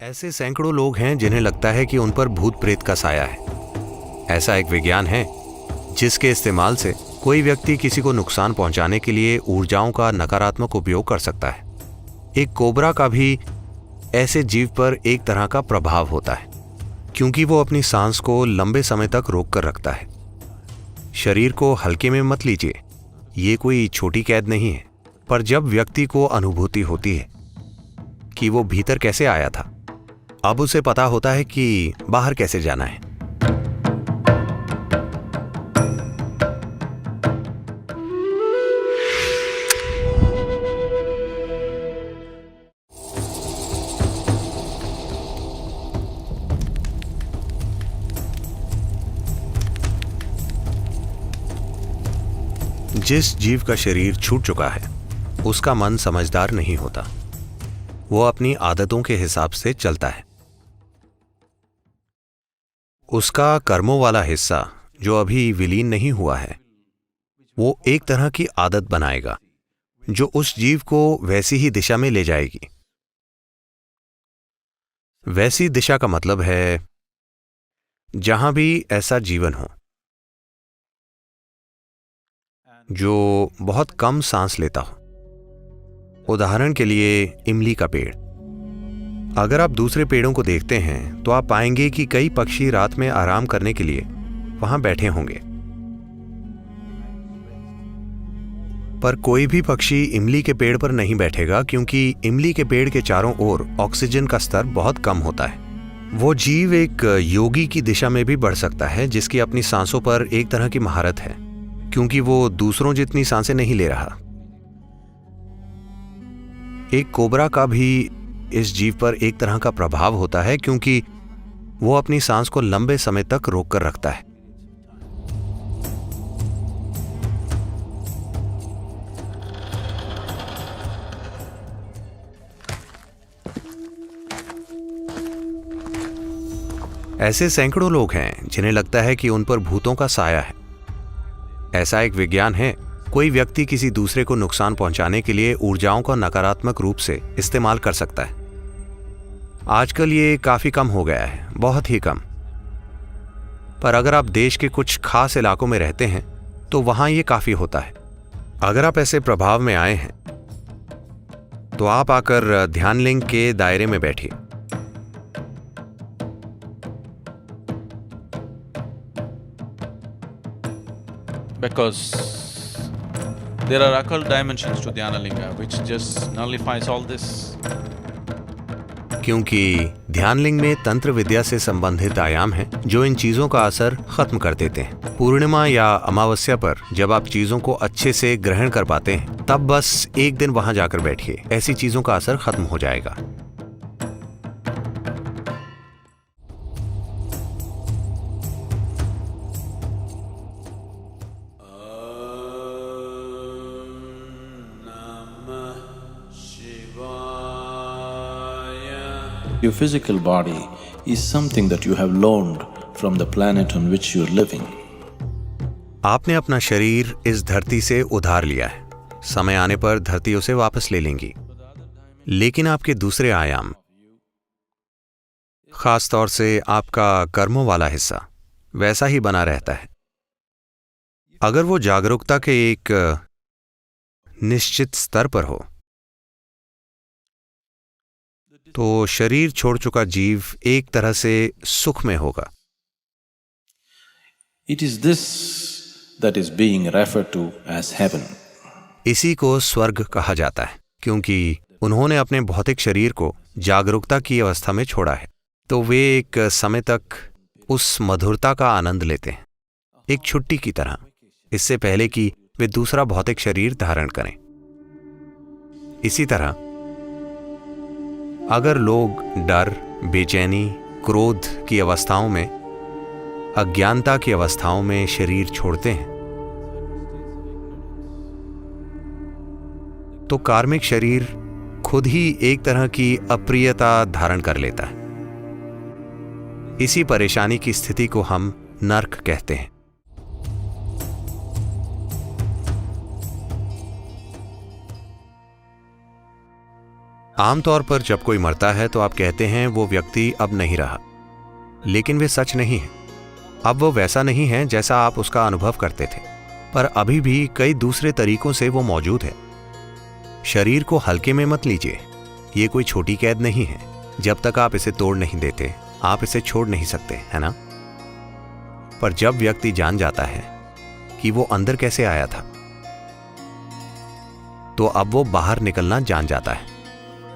ऐसे सैकड़ों लोग हैं जिन्हें लगता है कि उन पर भूत प्रेत का साया है। ऐसा एक विज्ञान है जिसके इस्तेमाल से कोई व्यक्ति किसी को नुकसान पहुंचाने के लिए ऊर्जाओं का नकारात्मक उपयोग कर सकता है। एक कोबरा का भी ऐसे जीव पर एक तरह का प्रभाव होता है, क्योंकि वो अपनी सांस को लंबे समय तक रोक कर रखता है। शरीर को हल्के में मत लीजिए, ये कोई छोटी कैद नहीं है। पर जब व्यक्ति को अनुभूति होती है कि वो भीतर कैसे आया था, अब उसे पता होता है कि बाहर कैसे जाना है। जिस जीव का शरीर छूट चुका है, उसका मन समझदार नहीं होता। वो अपनी आदतों के हिसाब से चलता है। उसका कर्मों वाला हिस्सा जो अभी विलीन नहीं हुआ है, वो एक तरह की आदत बनाएगा जो उस जीव को वैसी ही दिशा में ले जाएगी। वैसी दिशा का मतलब है जहां भी ऐसा जीवन हो जो बहुत कम सांस लेता हो। उदाहरण के लिए इमली का पेड़। अगर आप दूसरे पेड़ों को देखते हैं तो आप पाएंगे कि कई पक्षी रात में आराम करने के लिए वहां बैठे होंगे, पर कोई भी पक्षी इमली के पेड़ पर नहीं बैठेगा, क्योंकि इमली के पेड़ के चारों ओर ऑक्सीजन का स्तर बहुत कम होता है। वो जीव एक योगी की दिशा में भी बढ़ सकता है, जिसकी अपनी सांसों पर एक तरह की महारत है, क्योंकि वो दूसरों जितनी सांसें नहीं ले रहा। एक कोबरा का भी इस जीव पर एक तरह का प्रभाव होता है, क्योंकि वो अपनी सांस को लंबे समय तक रोक कर रखता है। ऐसे सैकड़ों लोग हैं जिन्हें लगता है कि उन पर भूतों का साया है। ऐसा एक विज्ञान है, कोई व्यक्ति किसी दूसरे को नुकसान पहुंचाने के लिए ऊर्जाओं का नकारात्मक रूप से इस्तेमाल कर सकता है। आजकल ये काफी कम हो गया है, बहुत ही कम। पर अगर आप देश के कुछ खास इलाकों में रहते हैं तो वहां ये काफी होता है। अगर आप ऐसे प्रभाव में आए हैं तो आप आकर ध्यानलिंग के दायरे में बैठिए। Because there are occult dimensions to Dhyanalinga which just nullifies all this. क्योंकि ध्यानलिंग में तंत्र विद्या से संबंधित आयाम हैं जो इन चीजों का असर खत्म कर देते हैं। पूर्णिमा या अमावस्या पर जब आप चीजों को अच्छे से ग्रहण कर पाते हैं, तब बस एक दिन वहां जाकर बैठिए, ऐसी चीजों का असर खत्म हो जाएगा। Your physical body is something that you have loaned from the planet on which you are living. आपने अपना शरीर इस धरती से उधार लिया है। समय आने पर धरती उसे वापस ले लेंगी, लेकिन आपके दूसरे आयाम, खास तौर से आपका कर्मों वाला हिस्सा, वैसा ही बना रहता है। अगर वो जागरूकता के एक निश्चित स्तर पर हो तो शरीर छोड़ चुका जीव एक तरह से सुख में होगा। It is this that is being referred to as heaven. इसी को स्वर्ग कहा जाता है, क्योंकि उन्होंने अपने भौतिक शरीर को जागरूकता की अवस्था में छोड़ा है, तो वे एक समय तक उस मधुरता का आनंद लेते हैं, एक छुट्टी की तरह, इससे पहले कि वे दूसरा भौतिक शरीर धारण करें। इसी तरह अगर लोग डर, बेचैनी, क्रोध की अवस्थाओं में, अज्ञानता की अवस्थाओं में शरीर छोड़ते हैं, तो कार्मिक शरीर खुद ही एक तरह की अप्रियता धारण कर लेता है। इसी परेशानी की स्थिति को हम नर्क कहते हैं। आमतौर पर जब कोई मरता है तो आप कहते हैं वो व्यक्ति अब नहीं रहा, लेकिन वे सच नहीं है। अब वो वैसा नहीं है जैसा आप उसका अनुभव करते थे, पर अभी भी कई दूसरे तरीकों से वो मौजूद है। शरीर को हल्के में मत लीजिए, ये कोई छोटी कैद नहीं है। जब तक आप इसे तोड़ नहीं देते, आप इसे छोड़ नहीं सकते, है ना? पर जब व्यक्ति जान जाता है कि वो अंदर कैसे आया था, तो अब वो बाहर निकलना जान जाता है।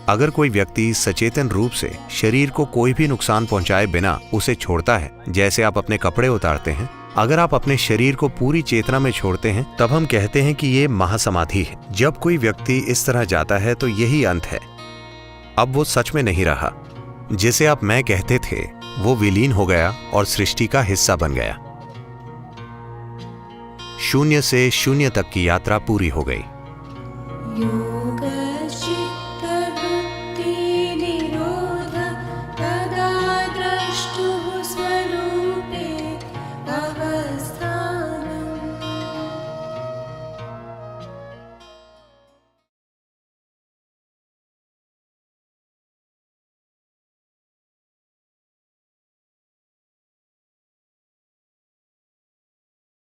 अगर कोई व्यक्ति सचेतन रूप से शरीर को कोई भी नुकसान पहुंचाए बिना उसे छोड़ता है, जैसे आप अपने कपड़े उतारते हैं, अगर आप अपने शरीर को पूरी चेतना में छोड़ते हैं, तब हम कहते हैं कि ये महासमाधि है। जब कोई व्यक्ति इस तरह जाता है तो यही अंत है। अब वो सच में नहीं रहा। जिसे आप मैं कहते थे वो विलीन हो गया और सृष्टि का हिस्सा बन गया। शून्य से शून्य तक की यात्रा पूरी हो गई।